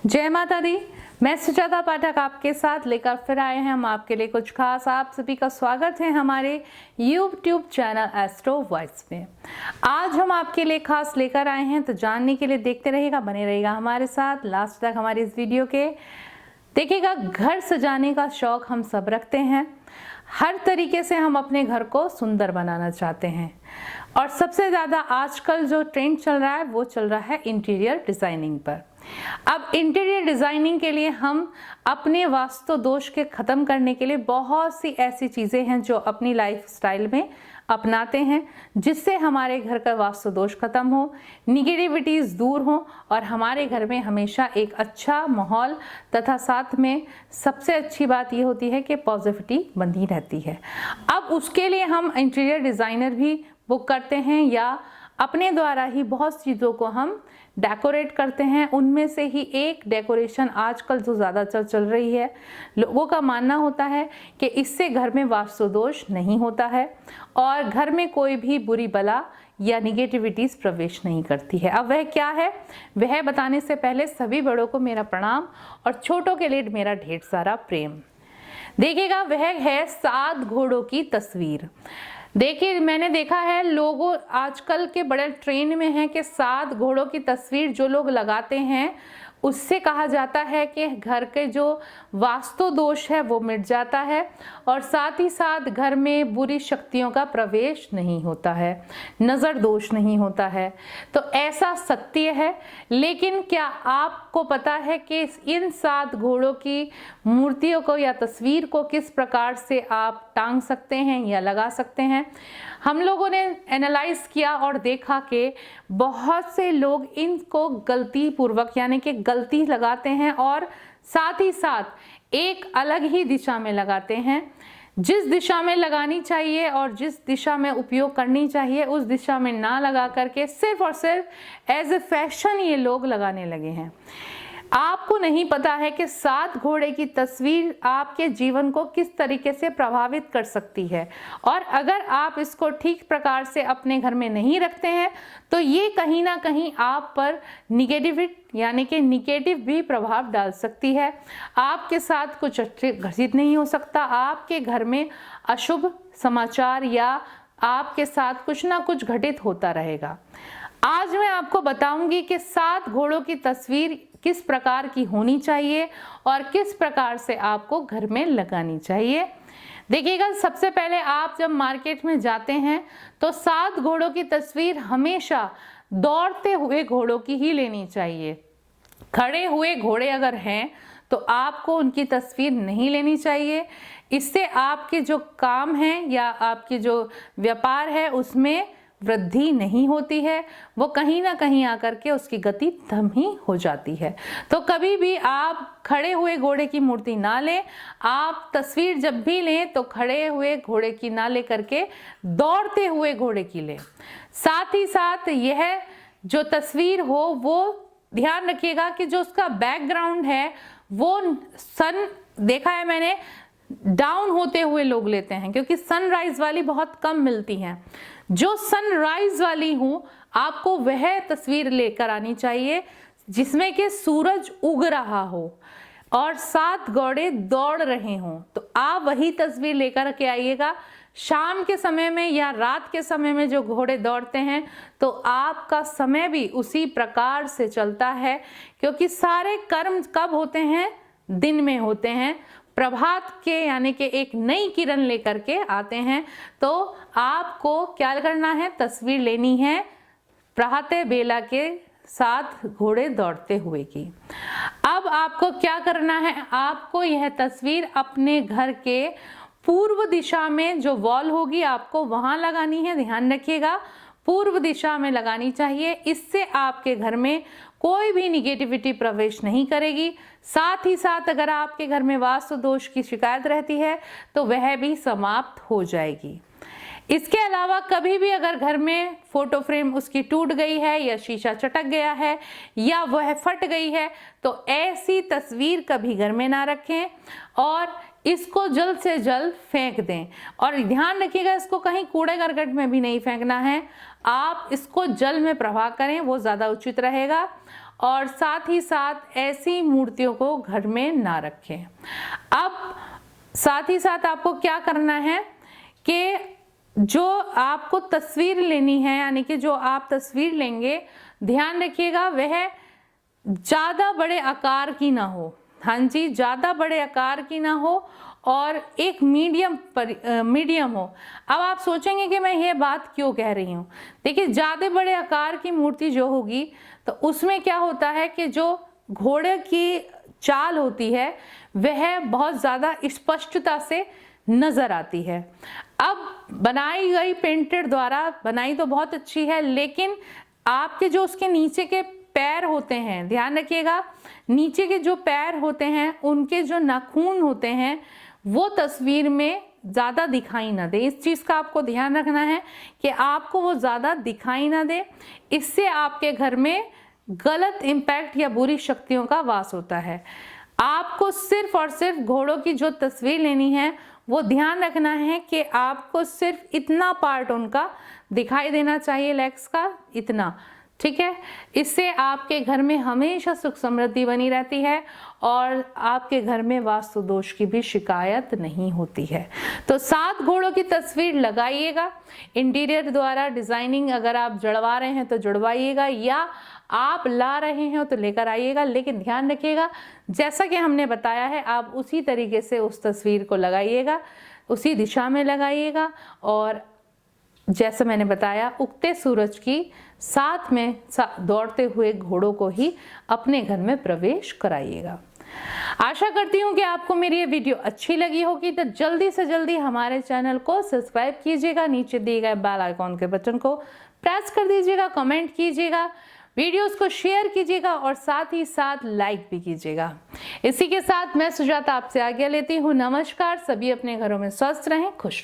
जय माता दी। मैं सुजाता पाठक आपके साथ लेकर फिर आए हैं हम आपके लिए कुछ खास। आप सभी का स्वागत है हमारे YouTube चैनल एस्ट्रो वॉइस में। आज हम आपके लिए खास लेकर आए हैं, तो जानने के लिए देखते रहिएगा, बने रहिएगा हमारे साथ लास्ट तक हमारे इस वीडियो के। देखिएगा, घर सजाने का शौक हम सब रखते हैं। हर तरीके से हम अपने घर को सुंदर बनाना चाहते हैं, और सबसे ज़्यादा आजकल जो ट्रेंड चल रहा है वो चल रहा है इंटीरियर डिज़ाइनिंग पर। अब इंटीरियर डिज़ाइनिंग के लिए हम अपने वास्तु दोष के ख़त्म करने के लिए बहुत सी ऐसी चीज़ें हैं जो अपनी लाइफ स्टाइल में अपनाते हैं, जिससे हमारे घर का वास्तु दोष खत्म हो, निगेटिविटीज़ दूर हो और हमारे घर में हमेशा एक अच्छा माहौल तथा साथ में सबसे अच्छी बात ये होती है कि पॉजिटिविटी बनी रहती है। अब उसके लिए हम इंटीरियर डिज़ाइनर भी बुक करते हैं या अपने द्वारा ही बहुत चीज़ों को हम डेकोरेट करते हैं। उनमें से ही एक डेकोरेशन आजकल जो ज़्यादा चल रही है, लोगों का मानना होता है कि इससे घर में वास्तु दोष नहीं होता है और घर में कोई भी बुरी बला या निगेटिविटीज़ प्रवेश नहीं करती है। अब वह क्या है, वह बताने से पहले सभी बड़ों को मेरा प्रणाम और छोटों के लिए मेरा ढेर सारा प्रेम। देखिएगा, वह है 7 घोड़ों की तस्वीर। देखिए, मैंने देखा है लोगों आजकल के बड़े ट्रेंड में है कि 7 घोड़ों की तस्वीर जो लोग लगाते हैं उससे कहा जाता है कि घर के जो वास्तु दोष है वो मिट जाता है और साथ ही साथ घर में बुरी शक्तियों का प्रवेश नहीं होता है, नज़र दोष नहीं होता है। तो ऐसा सत्य है, लेकिन क्या आपको पता है कि इन 7 घोड़ों की मूर्तियों को या तस्वीर को किस प्रकार से आप टांग सकते हैं या लगा सकते हैं? हम लोगों ने एनालाइज किया और देखा कि बहुत से लोग इनको गलती पूर्वक यानी कि गलती लगाते हैं और साथ ही साथ एक अलग ही दिशा में लगाते हैं। जिस दिशा में लगानी चाहिए और जिस दिशा में उपयोग करनी चाहिए उस दिशा में ना लगा करके सिर्फ और सिर्फ एज ए फैशन ये लोग लगाने लगे हैं। आपको नहीं पता है कि 7 घोड़े की तस्वीर आपके जीवन को किस तरीके से प्रभावित कर सकती है, और अगर आप इसको ठीक प्रकार से अपने घर में नहीं रखते हैं तो ये कहीं ना कहीं आप पर निगेटिव भी प्रभाव डाल सकती है। आपके साथ कुछ घटित नहीं हो सकता, आपके घर में अशुभ समाचार या आपके साथ कुछ ना कुछ घटित होता रहेगा। आज मैं आपको बताऊंगी कि 7 घोड़ों की तस्वीर किस प्रकार की होनी चाहिए और किस प्रकार से आपको घर में लगानी चाहिए। देखिएगा, सबसे पहले आप जब मार्केट में जाते हैं तो 7 घोड़ों की तस्वीर हमेशा दौड़ते हुए घोड़ों की ही लेनी चाहिए। खड़े हुए घोड़े अगर हैं तो आपको उनकी तस्वीर नहीं लेनी चाहिए। इससे आपके जो काम है या आपकी जो व्यापार है उसमें वृद्धि नहीं होती है, वो कहीं ना कहीं आकर के उसकी गति धम ही हो जाती है। तो कभी भी आप खड़े हुए घोड़े की मूर्ति ना लें। आप तस्वीर जब भी लें तो खड़े हुए घोड़े की ना ले करके दौड़ते हुए घोड़े की लें। साथ ही साथ यह जो तस्वीर हो वो ध्यान रखिएगा कि जो उसका बैकग्राउंड है वो सन, देखा है मैंने, डाउन होते हुए लोग लेते हैं क्योंकि सनराइज वाली बहुत कम मिलती हैं। जो सनराइज वाली हूं आपको वह तस्वीर लेकर आनी चाहिए जिसमें कि सूरज उग रहा हो और 7 घोड़े दौड़ रहे हों, तो आप वही तस्वीर लेकर के आइएगा। शाम के समय में या रात के समय में जो घोड़े दौड़ते हैं तो आपका समय भी उसी प्रकार से चलता है, क्योंकि सारे कर्म कब होते हैं? दिन में होते हैं, प्रभात के यानी कि एक नई किरण लेकर के आते हैं। तो आपको क्या करना है? तस्वीर लेनी है प्रभाते बेला के 7 घोड़े दौड़ते हुए की। अब आपको क्या करना है? आपको यह तस्वीर अपने घर के पूर्व दिशा में जो वॉल होगी आपको वहां लगानी है। ध्यान रखिएगा, पूर्व दिशा में लगानी चाहिए। इससे आपके घर में कोई भी निगेटिविटी प्रवेश नहीं करेगी। साथ ही साथ अगर आपके घर में वास्तु दोष की शिकायत रहती है तो वह भी समाप्त हो जाएगी। इसके अलावा कभी भी अगर घर में फोटो फ्रेम उसकी टूट गई है या शीशा चटक गया है या वह फट गई है तो ऐसी तस्वीर कभी घर में ना रखें और इसको जल्द से जल्द फेंक दें। और ध्यान रखिएगा, इसको कहीं कूड़े करकट में भी नहीं फेंकना है, आप इसको जल में प्रवाह करें, वो ज़्यादा उचित रहेगा। और साथ ही साथ ऐसी मूर्तियों को घर में ना रखें। अब साथ ही साथ आपको क्या करना है कि जो आपको तस्वीर लेनी है, यानी कि जो आप तस्वीर लेंगे, ध्यान रखिएगा वह ज़्यादा बड़े आकार की ना हो। हाँ जी, ज़्यादा बड़े आकार की ना हो और एक मीडियम हो। अब आप सोचेंगे कि मैं ये बात क्यों कह रही हूँ। देखिए, ज़्यादा बड़े आकार की मूर्ति जो होगी तो उसमें क्या होता है कि जो घोड़े की चाल होती है वह बहुत ज़्यादा स्पष्टता से नज़र आती है। अब बनाई गई पेंटेड द्वारा बनाई तो बहुत अच्छी है, लेकिन आपके जो उसके नीचे के पैर होते हैं, ध्यान रखिएगा, नीचे के जो पैर होते हैं उनके जो नाखून होते हैं वो तस्वीर में ज़्यादा दिखाई ना दे। इस चीज़ का आपको ध्यान रखना है कि आपको वो ज़्यादा दिखाई ना दे। इससे आपके घर में गलत इम्पैक्ट या बुरी शक्तियों का वास होता है। आपको सिर्फ और सिर्फ घोड़ों की जो तस्वीर लेनी है वो ध्यान रखना है कि आपको सिर्फ इतना पार्ट उनका दिखाई देना चाहिए, लेग्स का इतना, ठीक है। इससे आपके घर में हमेशा सुख समृद्धि बनी रहती है और आपके घर में वास्तु दोष की भी शिकायत नहीं होती है। तो 7 घोड़ों की तस्वीर लगाइएगा। इंटीरियर द्वारा डिजाइनिंग अगर आप जड़वा रहे हैं तो जुड़वाइएगा, या आप ला रहे हैं तो लेकर आइएगा, लेकिन ध्यान रखिएगा जैसा कि हमने बताया है आप उसी तरीके से उस तस्वीर को लगाइएगा, उसी दिशा में लगाइएगा और जैसे मैंने बताया उगते सूरज की साथ में दौड़ते हुए घोड़ों को ही अपने घर में प्रवेश कराइएगा। आशा करती हूँ कि आपको मेरी ये वीडियो अच्छी लगी होगी, तो जल्दी से जल्दी हमारे चैनल को सब्सक्राइब कीजिएगा, नीचे दिए गए बेल आइकॉन के बटन को प्रेस कर दीजिएगा, कमेंट कीजिएगा, वीडियोस को शेयर कीजिएगा और साथ ही साथ लाइक भी कीजिएगा। इसी के साथ मैं सुजाता आपसे आज्ञा लेती हूँ। नमस्कार। सभी अपने घरों में स्वस्थ रहें, खुश